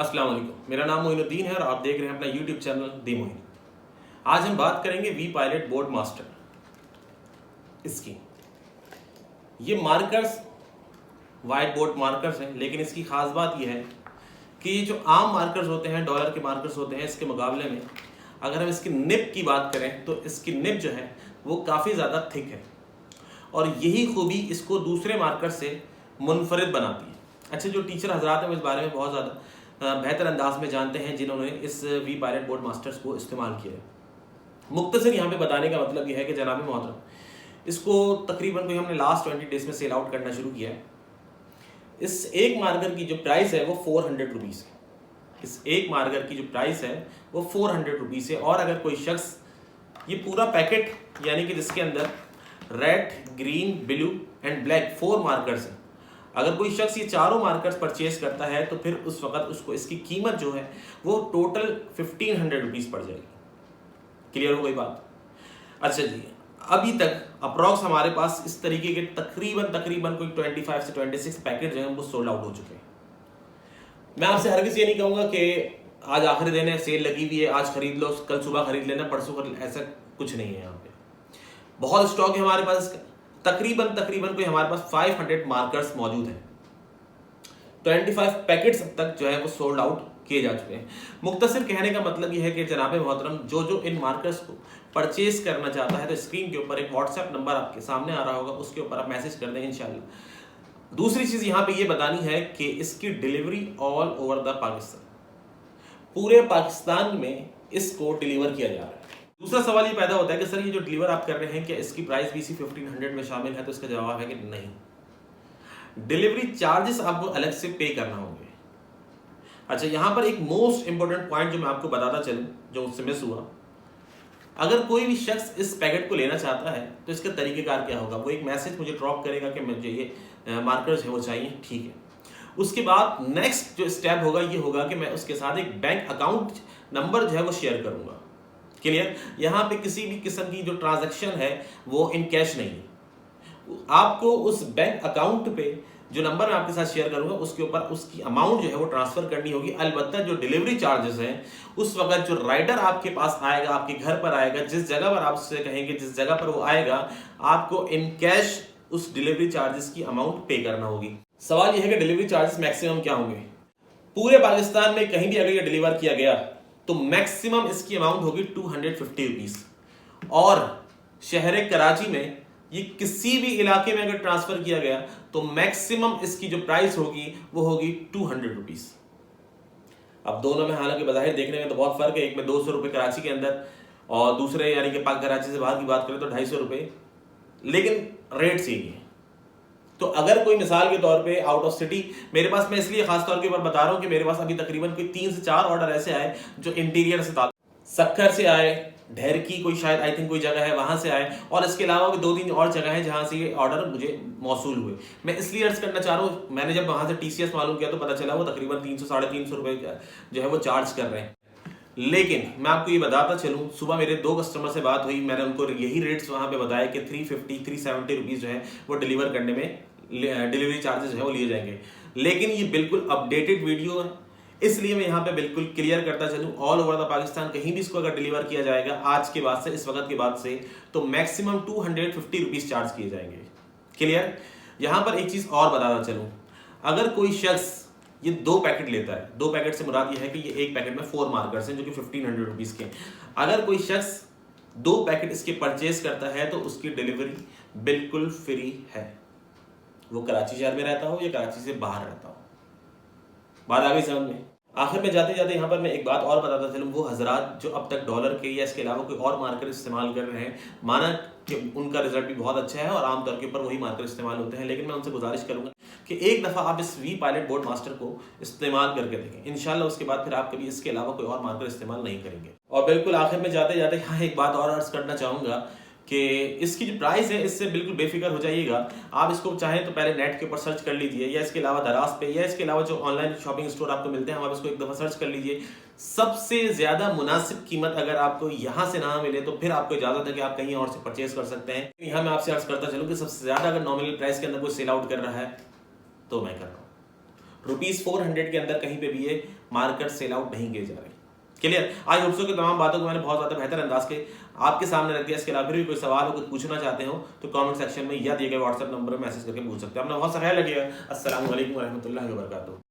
अस्सलाम वालेकुम, मेरा नाम मोइनुद्दीन है और आप देख रहे हैं अपना यूट्यूब चैनल दी मोइन। आज हम बात करेंगे वी पायलट बोर्ड मास्टर इसकी। ये मार्कर्स वाइट बोर्ड मार्कर्स हैं, लेकिन इसकी खास बात यह है कि ये जो आम मार्कर्स होते हैं, डॉलर के मार्कर्स होते हैं, इसके मुकाबले में अगर हम इसकी निब की बात करें तो इसकी निब जो है वो काफ़ी ज़्यादा थिक है और यही खूबी इसको दूसरे मार्कर से मुनफरिद बनाती है। अच्छा, जो टीचर हजरात हैं वो इस बारे में बहुत ज़्यादा बेहतर अंदाज में जानते हैं जिन्होंने इस वी पायलट बोर्ड मास्टर्स को इस्तेमाल किया है। मुख्तसर यहाँ पे बताने का मतलब यह है कि जनाब मोहतरम इसको तकरीबन कोई हमने लास्ट 20 डेज में सेल आउट करना शुरू किया है। इस एक मार्कर की जो प्राइस है वो 400 रुपीज़ है। इस एक मार्कर की जो प्राइस है वो 400 रुपीज़ है। और अगर कोई शख्स ये पूरा पैकेट, यानी कि जिसके अंदर red, green, blue and black 4 markers हैं, अगर कोई शख्स ये चारों मार्कर्स परचेज करता है तो फिर उस वक्त उसको इसकी कीमत जो है वो टोटल 1500 रुपीज़ पड़ जाएगी। क्लियर हो गई बात? अच्छा जी, अभी तक अप्रॉक्स हमारे पास इस तरीके के तकरीबन कोई 25 से 26 पैकेट जो हैं वो सोल्ड आउट हो चुके हैं। मैं आपसे हरगिज़ ये नहीं कहूँगा कि आज आखिरी दिन है, सेल लगी हुई है, आज खरीद लो, कल सुबह खरीद लेना, परसों खरीद, ऐसा कुछ नहीं है। यहाँ पे बहुत स्टॉक है हमारे पास इसका। तकरीबन कोई हमारे पास 500 मार्कर्स मौजूद हैं। 25 पैकेट्स अब तक जो है वो सोल्ड आउट किए जा चुके हैं। मुख्तसर कहने का मतलब यह है कि जनाब मोहतरम जो इन मार्कर्स को परचेज करना चाहता है तो स्क्रीन के ऊपर एक व्हाट्सएप नंबर आपके सामने आ रहा होगा, उसके ऊपर आप मैसेज कर दें इंशाल्लाह। दूसरी चीज़ यहाँ पे ये बतानी है कि इसकी delivery all over the Pakistan, पूरे पाकिस्तान में इसको डिलीवर किया जा रहा है। दूसरा सवाल ये पैदा होता है कि सर ये जो डिलीवर आप कर रहे हैं क्या इसकी प्राइस भी इसी 1500 में शामिल है? तो इसका जवाब है कि नहीं, डिलीवरी चार्जेस आपको अलग से पे करना होंगे। अच्छा, यहाँ पर एक मोस्ट इंपॉर्टेंट पॉइंट जो मैं आपको बताता चलूँ, जो मुझसे मिस हुआ, अगर कोई भी शख्स इस पैकेट को लेना चाहता है तो इसका तरीकेकार क्या होगा? वो एक मैसेज मुझे ड्रॉप करेगा कि मुझे ये मार्कर्स है वो चाहिए, ठीक है। उसके बाद नेक्स्ट जो स्टेप होगा ये होगा कि मैं उसके साथ एक बैंक अकाउंट नंबर जो है वो शेयर करूंगा। क्लियर? यहाँ पे किसी भी किस्म की जो ट्रांजैक्शन है वो इन कैश नहीं है। आपको उस बैंक अकाउंट पे जो नंबर मैं आपके साथ शेयर करूंगा उसके ऊपर उसकी अमाउंट जो है वो ट्रांसफर करनी होगी। अलबत्ता जो डिलीवरी चार्जेस हैं उस वक्त जो राइडर आपके पास आएगा, आपके घर पर आएगा, जिस जगह पर आप उससे कहेंगे, जिस जगह पर वो आएगा, आपको इन कैश उस डिलीवरी चार्जेस की अमाउंट पे करना होगी। सवाल यह है कि डिलीवरी चार्जेस मैक्सिमम क्या होंगे? पूरे पाकिस्तान में कहीं भी अगर ये डिलीवर किया गया तो मैक्सिमम इसकी अमाउंट होगी 250 रुपीज़। और शहर कराची में ये किसी भी इलाके में अगर ट्रांसफर किया गया तो मैक्सिमम इसकी जो प्राइस होगी वो होगी 200 रुपीज़। अब दोनों में हालांकि बज़ाहिर देखने में तो बहुत फर्क है, एक में 200 रुपये कराची के अंदर और दूसरे यानी कि पाक कराची से बाहर की बात करें तो 250 रुपये, लेकिन रेट सेम है। तो अगर कोई मिसाल के तौर पे आउट ऑफ सिटी, मेरे पास, मैं इसलिए खास तौर के ऊपर बता रहा हूँ कि मेरे पास अभी तकरीबन कोई 3 से 4 ऑर्डर ऐसे आए जो इंटीरियर से सक्खर से आए, ढेर की कोई शायद आई थिंक कोई जगह है वहां से आए, और इसके अलावा भी 2-3 और जगह है जहां से ये ऑर्डर मुझे मौसूल हुए। मैं इसलिए अर्ज करना चाह रहा हूँ, मैंने जब वहां से TCS मालूम किया तो पता चला वो तकरीबन 300-350 रुपये जो है वो चार्ज कर रहे हैं। लेकिन मैं आपको ये बताता चलूँ, सुबह मेरे 2 कस्टमर से बात हुई, मैंने उनको यही रेट्स वहाँ पे बताया कि 350-370 रुपीज़ जो है वो डिलीवर करने में डिलीवरी चार्जेस है वो लिए जाएंगे। लेकिन ये बिल्कुल अपडेटेड वीडियो है, इसलिए मैं यहाँ पे बिल्कुल क्लियर करता चलूँ, ऑल ओवर द पाकिस्तान कहीं भी इसको अगर डिलीवर किया जाएगा आज के बाद से, इस वक्त के बाद से, तो मैक्सिमम 250 रुपीज़ चार्ज किए जाएंगे। क्लियर? यहाँ पर एक चीज़ और बताता चलूँ, अगर कोई शख्स ये 2 पैकेट लेता है, 2 पैकेट से मुराद ये है कि ये एक पैकेट में 4 मार्कर्स हैं जो कि 1500 रुपीज़ के। अगर कोई शख्स 2 पैकेट इसके परचेज करता है तो उसकी डिलीवरी बिल्कुल फ्री है, वो कराची शहर में रहता हो या कराची से बाहर रहता हो। बात आ गई समझ में? आखिर में जाते जाते यहाँ पर मैं एक बात और बताता चलूँ, वो हजरात जो अब तक डॉलर के या इसके अलावा कोई और मार्कर इस्तेमाल कर रहे हैं, माना कि उनका रिजल्ट भी बहुत अच्छा है और आमतौर के ऊपर वही मार्कर इस्तेमाल होते हैं, लेकिन मैं उनसे गुजारिश करूँगा कि एक दफ़ा आप इस वी पायलट बोर्ड मास्टर को इस्तेमाल करके देखें। इंशाल्लाह उसके बाद फिर आप कभी इसके अलावा कोई और मार्कर इस्तेमाल नहीं करेंगे। और बिल्कुल आखिर में जाते जाते यहाँ एक बात और अर्ज करना चाहूँगा कि इसकी जो प्राइस है इससे बिल्कुल बेफिक्र हो जाइएगा। आप इसको चाहें तो पहले नेट के ऊपर सर्च कर लीजिए, या इसके अलावा दराज पे, या इसके अलावा जो ऑनलाइन शॉपिंग स्टोर आपको मिलते हैं आप इसको एक दफ़ा सर्च कर लीजिए। सबसे ज़्यादा मुनासिब कीमत अगर आपको यहाँ से ना मिले तो फिर आपको इजाज़त है कि आप कहीं और से परचेज कर सकते हैं। यहाँ मैं आपसे अर्ज करता चलूँ कि सबसे ज़्यादा अगर नॉमिनल प्राइस के अंदर कोई सेल आउट कर रहा है तो मैं कर रहा हूँ। ₹400 के अंदर कहीं पे भी ये मार्कर सेल आउट नहीं किए जा रहे। क्लियर? आई होप सो कि तमाम बातों को मैंने बहुत ज़्यादा बेहतर अंदाज के आपके सामने रख दिया। इसके अलावा फिर भी कोई सवाल हो, कुछ पूछना चाहते हो तो कमेंट सेक्शन में या दिए गए व्हाट्सएप नंबर पर मैसेज करके पूछ सकते हैं। अपना बहुत सा ख्याल रखिएगा। अस्सलाम वालेकुम व रहमतुल्लाहि व बरकातुहू।